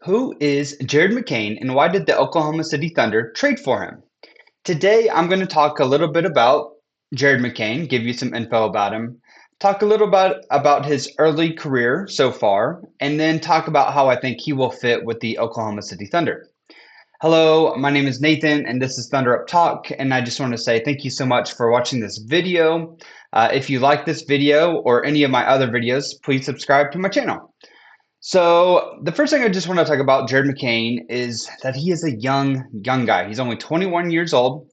Who is Jared McCain and why did the Oklahoma City Thunder trade for him? Today, I'm going to talk a little bit about Jared McCain, give you some info about him, talk a little about his early career so far, and then talk about how I think he will fit with the Oklahoma City Thunder. Hello, my name is Nathan, and this is Thunder Up Talk, and I just want to say thank you so much for watching this video. If you like this video or any of my other videos, please subscribe to my channel. So the first thing I just want to talk about Jared McCain is that he is a young guy. He's only 21 years old.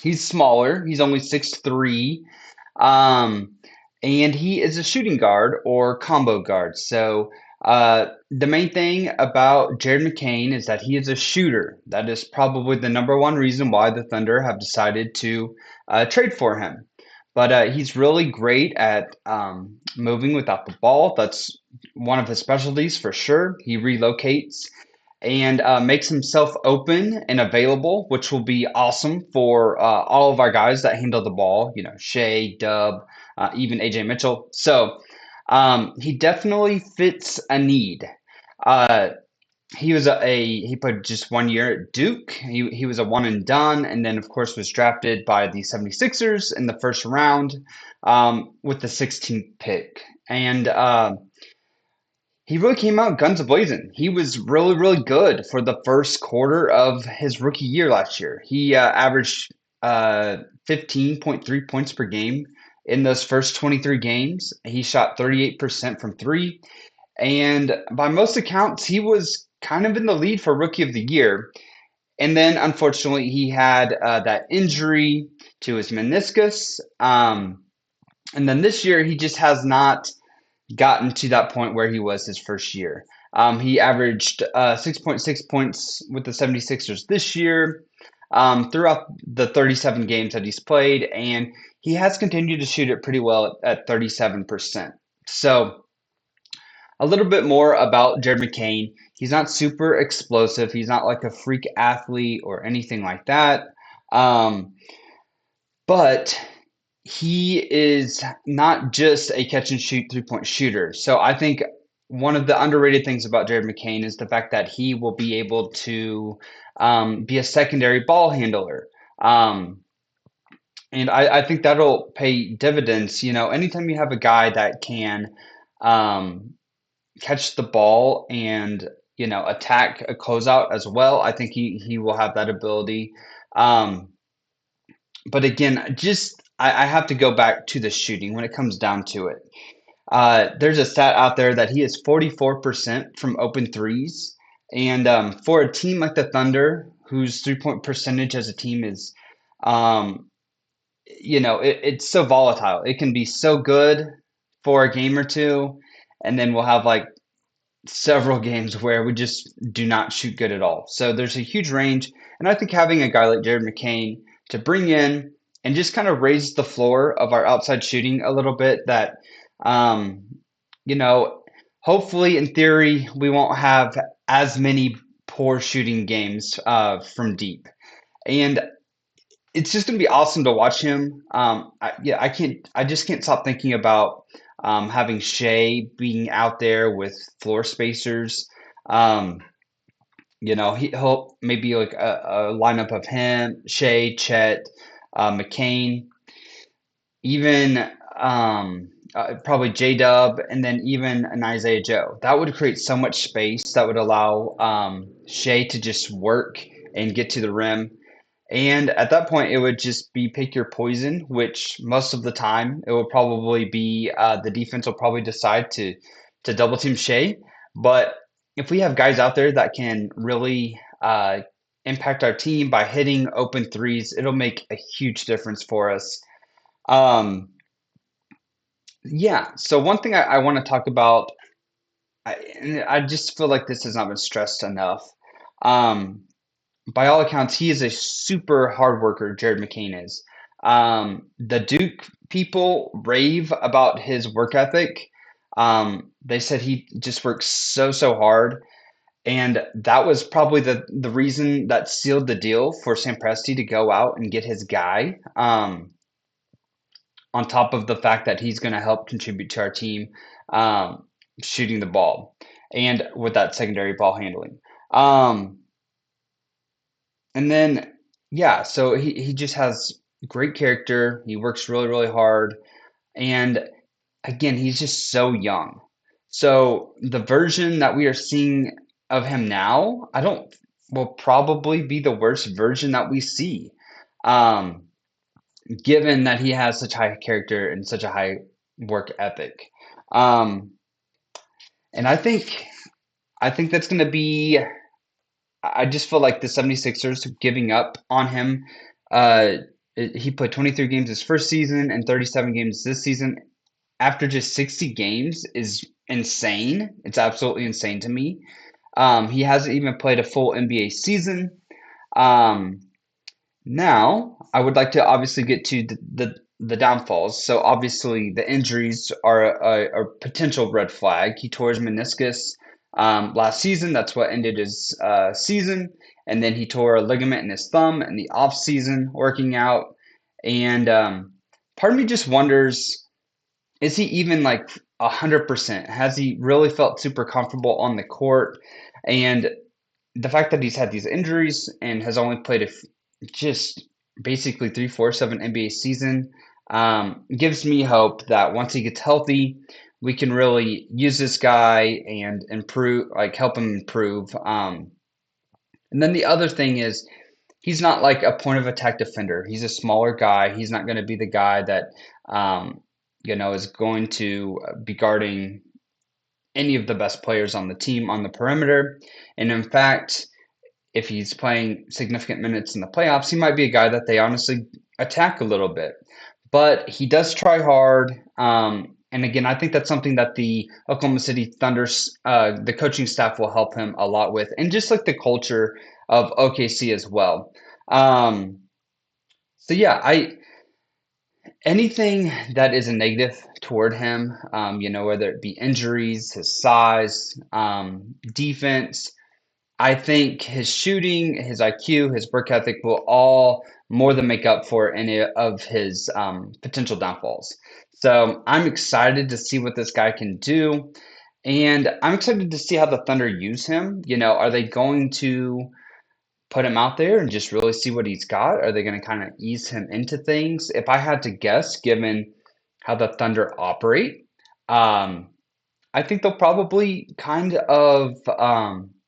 He's smaller. He's only 6'3", um, and he is a shooting guard or combo guard. So the main thing about Jared McCain is that he is a shooter. That is probably the number one reason why the Thunder have decided to trade for him. But he's really great at moving without the ball. That's one of his specialties for sure. He relocates and makes himself open and available, which will be awesome for all of our guys that handle the ball. You know, Shea, Dub, even AJ Mitchell. So he definitely fits a need. Uh, he played just 1 year at Duke. He was a one and done, and then of course was drafted by the 76ers in the first round with the 16th pick. And he really came out guns a-blazing. He was really good for the first quarter of his rookie year last year. He averaged 15.3 points per game in those first 23 games. He shot 38% from three. And by most accounts, he was kind of in the lead for Rookie of the Year. And then, unfortunately, he had that injury to his meniscus. And then this year, he just has not gotten to that point where he was his first year. He averaged 6.6 points with the 76ers this year throughout the 37 games that he's played, and he has continued to shoot it pretty well at 37%. So, a little bit more about Jared McCain. He's not super explosive. He's not like a freak athlete or anything like that. Um, but he is not just a catch and shoot 3-point shooter. So I think one of the underrated things about Jared McCain is the fact that he will be able to be a secondary ball handler. And I think that'll pay dividends. You know, anytime you have a guy that can um, catch the ball and attack a closeout as well. I think he will have that ability. Um, but again, just I have to go back to the shooting when it comes down to it. There's a stat out there that he is 44% from open threes, and for a team like the Thunder, whose 3-point percentage as a team is, um, it's so volatile. It can be so good for a game or two, and then we'll have like several games where we just do not shoot good at all. So there's a huge range. And I think having a guy like Jared McCain to bring in and just kind of raise the floor of our outside shooting a little bit that, um, you know, hopefully in theory, we won't have as many poor shooting games from deep. And it's just going to be awesome to watch him. I just can't stop thinking about having Shea being out there with floor spacers. Um, he'll maybe like a lineup of him, Shea, Chet, McCain, even probably J Dub, and then even an Isaiah Joe. That would create so much space that would allow Shea to just work and get to the rim. And at that point, it would just be pick your poison, which most of the time it will probably be the defense will probably decide to double team Shea. But if we have guys out there that can really impact our team by hitting open threes, it'll make a huge difference for us. Um, yeah. So one thing I want to talk about, and I just feel like this has not been stressed enough. Um, by all accounts, he is a super hard worker, Jared McCain is. The Duke people rave about his work ethic. They said he just works so hard. And that was probably the reason that sealed the deal for Sam Presti to go out and get his guy, on top of the fact that he's going to help contribute to our team, shooting the ball. and with that secondary ball handling. Um, and then, yeah, so he just has great character. He works really, really hard. And again, he's just so young. So the version that we are seeing of him now, I don't will probably be the worst version that we see. Um, Given that he has such high character and such a high work ethic. Um, and I think that's going to be I just feel like the 76ers giving up on him. Uh, he played 23 games his first season and 37 games this season. After just 60 games is insane. It's absolutely insane to me. He hasn't even played a full NBA season. Um, Now, I would like to obviously get to the downfalls. So obviously, the injuries are a potential red flag. He tore his meniscus last season. That's what ended his season. And then he tore a ligament in his thumb in the off season, working out. And part of me just wonders, is he even like 100%? Has he really felt super comfortable on the court? And the fact that he's had these injuries and has only played just basically three-fourths of an NBA season gives me hope that once he gets healthy, we can really use this guy and improve, like help him improve. And then the other thing is he's not like a point of attack defender. He's a smaller guy. He's not going to be the guy that um, is going to be guarding any of the best players on the team on the perimeter. And in fact, if he's playing significant minutes in the playoffs, he might be a guy that they honestly attack a little bit. But he does try hard. And again, I think that's something that the Oklahoma City Thunder's the coaching staff will help him a lot with, and just like the culture of OKC as well. Um, so yeah, I anything that is a negative toward him, whether it be injuries, his size, defense, I think his shooting, his IQ, his work ethic will all more than make up for any of his potential downfalls. So I'm excited to see what this guy can do. And I'm excited to see how the Thunder use him. Are they going to put him out there and just really see what he's got? Are they going to kind of ease him into things? If I had to guess, given how the Thunder operate, um, I think they'll probably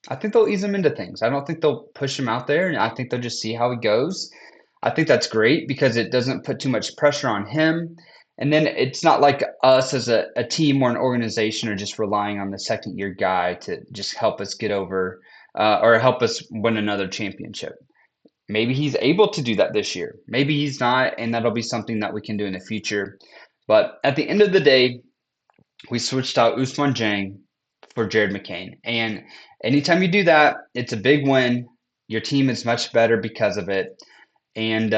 I think they'll ease him into things. I don't think they'll push him out there, and I think they'll just see how he goes. I think that's great because it doesn't put too much pressure on him. And then it's not like us as a team or an organization are just relying on the second year guy to just help us get over or help us win another championship. Maybe he's able to do that this year. Maybe he's not, and that'll be something that we can do in the future. But at the end of the day, we switched out Usman Jang for Jared McCain. And anytime you do that, it's a big win. Your team is much better because of it. And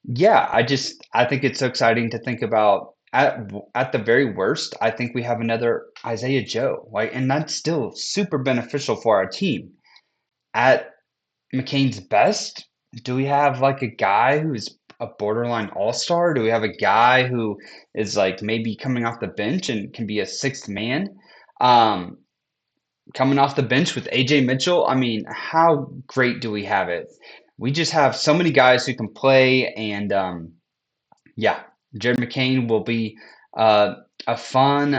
yeah, I think it's so exciting to think about at the very worst, I think we have another Isaiah Joe. Like, and that's still super beneficial for our team. At McCain's best, do we have like a guy who's a borderline all-star? Do we have a guy who is like maybe coming off the bench and can be a sixth man? Um, Coming off the bench with AJ Mitchell, I mean, how great do we have it? We just have so many guys who can play, and yeah, Jared McCain will be a fun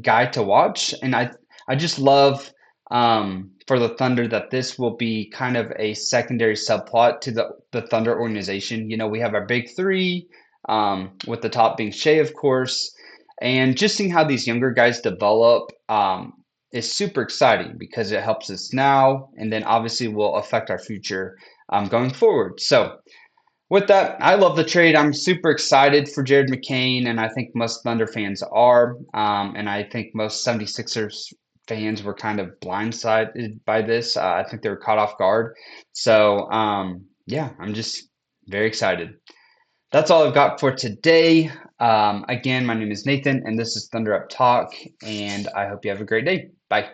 guy to watch, and I just love for the Thunder that this will be kind of a secondary subplot to the Thunder organization. We have our big three, with the top being Shea, of course, and just seeing how these younger guys develop is super exciting because it helps us now, and then obviously will affect our future going forward. So. With that, I love the trade. I'm super excited for Jared McCain, and I think most Thunder fans are. And I think most 76ers fans were kind of blindsided by this. I think they were caught off guard. So, yeah, I'm just very excited. That's all I've got for today. Again, my name is Nathan, and this is Thunder Up Talk, and I hope you have a great day. Bye.